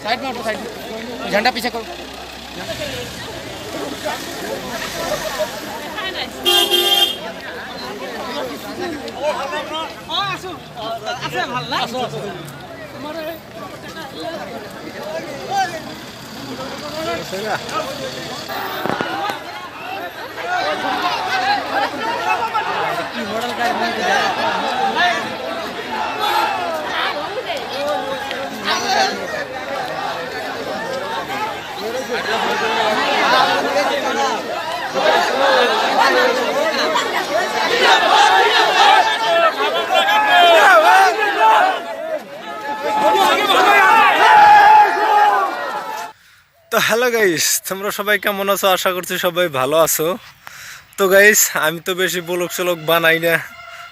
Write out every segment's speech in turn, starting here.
Side में हटो, side में झंडा पीछे करो। मॉडल का তো হ্যালো গাইস, তোমরা সবাই কেমন আছো? আশা করছি সবাই ভালো আছো। তো গাইস, আমি তো বেশি ব্লগ শ্লগ বানাই না,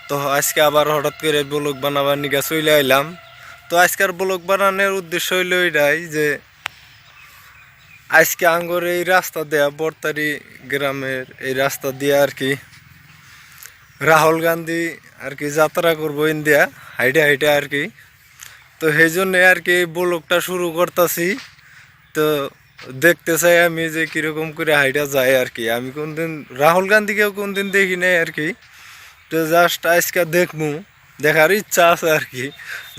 তো আজকে আবার হঠাৎ করে ব্লগ বানাবার নিকা চলে আইলাম। তো আজকের ব্লগ বানানোর উদ্দেশ্য হইল এটাই যে আজকে আঙ্গর এই রাস্তা দেয়া বর্তারি গ্রামের এই রাস্তা দিয়ে আর কি রাহুল গান্ধী আর কি যাত্রা করবো ইন্ডিয়া হাইটে হাইটে আর কি। তো সেই জন্যে আর কি এই ব্লগটা শুরু করতেছি। তো দেখতে চাই আমি যে কীরকম করে হাইটা যায় আর কি। আমি কোনদিন রাহুল গান্ধীকেও কোনদিন দেখি নাই আর কি। তো জাস্ট আজকে দেখবো, দেখার ইচ্ছা আছে আর কি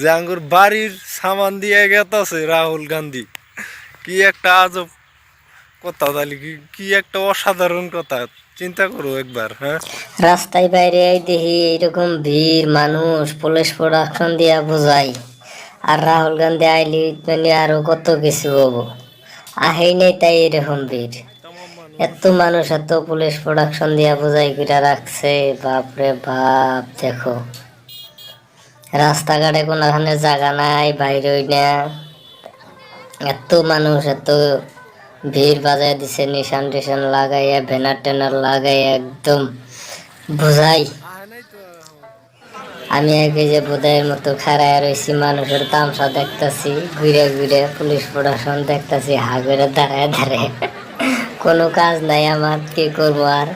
যে আঙ্গুর বাড়ির সামান দিয়ে গেছে রাহুল গান্ধী। কি একটা আজব কথা, তাহলে কি একটা অসাধারণ কথা, চিন্তা করো একবার। হ্যাঁ, রাস্তায় বাইরে দেখি এইরকম ভিড় মানুষ, পুলিশ প্রোডাকশন দিয়া বোঝাই। আর রাহুল গান্ধী আইলি মানে আরো কত কিছু হবো, আহেই নেই তাই এরকম ভিড়। এত মানুষ, এত পুলিশ প্রোডাকশন দিয়া বোঝাই করে রাখছে, বাপরে বাপ। দেখো রাস্তাঘাটে কোনোখানে জায়গা নাই, বাইরে না, এত মানুষ, এত ভিড় বাজায় দিছে, নিশান টিশান লাগাইয়া, ব্যানার ট্যানার লাগাইয়া একদম বোঝাই। আমি আগে যে বোধাইয়ের মতো খাড়ায় রয়েছি, মানুষের তামসা দেখতেছি, ঘুরে ঘুরে পুলিশ প্রশাসন দেখতেছি, হাগরে দাঁড়ায় দাঁড়ায়। কোনো কাজ নাই আমার, কি করবো আর,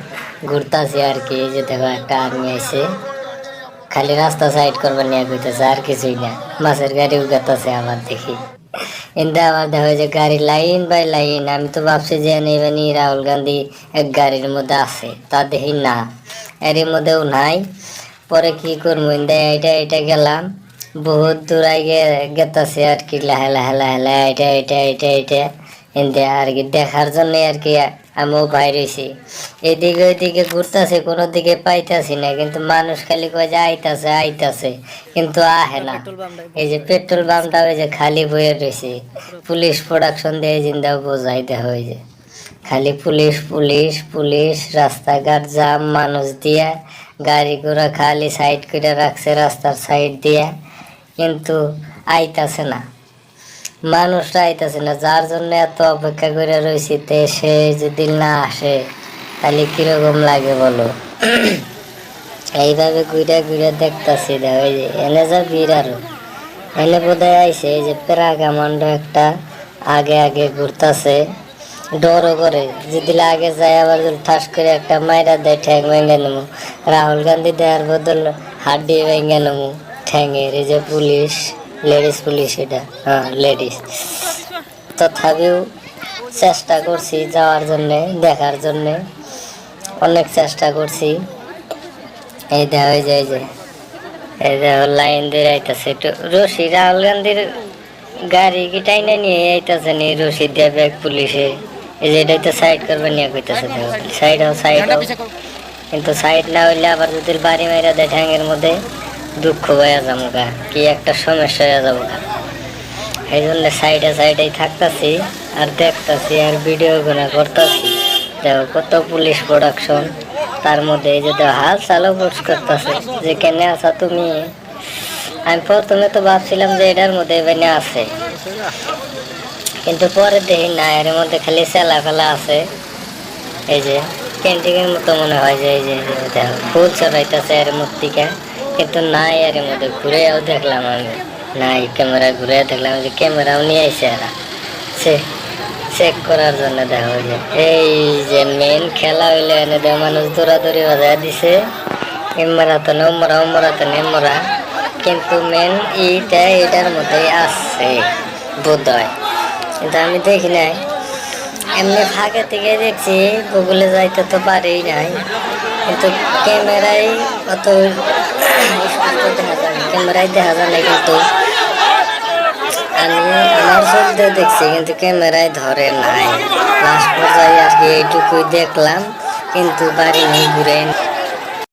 ঘুরতাছি আর কি। যে দেখো একটা আর্মি আছে, খালি রাস্তা সাইড করবার নিয়ে কইতেছে, আর কিছুই না। মাছের গাড়ি উগাতেছে আমার দেখি। কিন্তু আবার দেখা যে গাড়ি লাইন বাই লাইন। আমি তো ভাবছি যে নেবেনি রাহুল গান্ধী এক গাড়ির মধ্যে আছে, তা দেখি না, এর মধ্যেও নাই। পরে কি করবো, এটা এটা গেলাম, বহুত দূর আগে গেতাছে আর কি, লাহে লাহে লাহে লাহে এটা এটা এটা এটা এনতে আর কি দেখার জন্য আর কি। আমিও বাইরেছি, এদিকে ওইদিকে ঘুরতেছে, কোনো দিকে পাইতাছি না। কিন্তু মানুষ খালি কয় যে আইতাছে আইতাছে, কিন্তু আহে না। এই যে পেট্রোল পাম্পটা ওই যে খালি বয়ে রয়েছে, পুলিশ প্রোডাকশন দিয়ে জিন্দাও বোঝাই দেখা হয় যে খালি পুলিশ পুলিশ পুলিশ। রাস্তাঘাট জাম, মানুষ দিয়া গাড়ি ঘোড়া খালি সাইড করে রাখছে রাস্তার সাইড দিয়া, কিন্তু আইতাছে না, মানুষটা আইতাছে না। যার জন্য এত অপেক্ষা করে রয়েছি, তে সে যদি না আসে তাহলে কিরকম লাগে বলো। এইভাবে ঘুরে ঘুরে দেখতাছি, দেখো যে এনে যা ভিড়, আরো এনে বোধহয় আইসে এই যে প্যারা কামান্ড একটা আগে আগে ঘুরতাছে, ডরও করে যদি আগে যায়, আবার যদি ঠাস করে একটা মাইরা দেয়, ঠ্যাং ভেঙে নেবো। রাহুল গান্ধী দেওয়ার বদল হাড্ডি ভেঙে নেবো ঠ্যাঙের। এই যে পুলিশ, লেডিস পুলিশ, এটা হ্যাঁ লেডিস। তথাপিও চেষ্টা করছি যাওয়ার জন্যে, দেখার জন্যে অনেক চেষ্টা করছি। এই দেখা যায় যে এই দেখো লাইন দিয়ে আইতাছে, একটু রশি, রাহুল গান্ধীর গাড়ি কি টাইনা নিয়ে আইতাছে নি রশি দিয়ে ব্যাগ পুলিশে। এই যে এটাই তো সাইড করবে নিয়ে কইতাছে, দেখো সাইড হও সাইড হও। কিন্তু সাইড না হইলে আবার যদি বাড়ি মাইরা দেয় ঠ্যাঙের মধ্যে, দুঃখ হয়ে যাবো গা, কি একটা সমস্যা হয়ে যাবো গা। এই জন্য সাইডে সাইডেই থাকতাছি আর দেখতাছি আর ভিডিও গুলো করতাছি। দেখো কত পুলিশ প্রোডাকশন, তার মধ্যে এই যে হাল চালো পোস্ট করতেছে যে কেনে আসা তুমি। আমি প্রথমে তো ভাবছিলাম যে এটার মধ্যে এখানে আছে, কিন্তু পরে দেখি না, এর মধ্যে খালি চেলা ফেলা আছে। এই যে পেন্টিংয়ের মতো মনে হয় যে এই যে দেখো ফুল চড়াইতেছে এর মূর্তিকা, কিন্তু নাই এর মধ্যে। ঘুরেও দেখলাম আমি, নাই, ক্যামেরা ঘুরে দেখলাম যে ক্যামেরাও নিয়ে আইসে এরা চেক করার জন্য। দেখো যে এই যে মেন খেলা হইলে এনে দেখ মানুষ দৌড়াদৌড়ি বাজায় দিছে, এমরা তো নেমরা ওমরা তো নেমরা, কিন্তু মেন এইটা এটার মধ্যেই আছে বোধ হয়। কিন্তু আমি দেখি নাই। এমনি ফাঁকে থেকে দেখছি, গুগলে যাইতে তো পারি নাই, কিন্তু ক্যামেরায় অত স্পষ্ট দেখা যায় না, ক্যামেরায় দেখা যায় না। কিন্তু আমি আমার চোখে দেখছি, কিন্তু ক্যামেরায় ধরে নাই। লাস্ট পর্যায়ে আর কি এইটুকুই দেখলাম, কিন্তু বাড়ি নিয়ে ঘুরে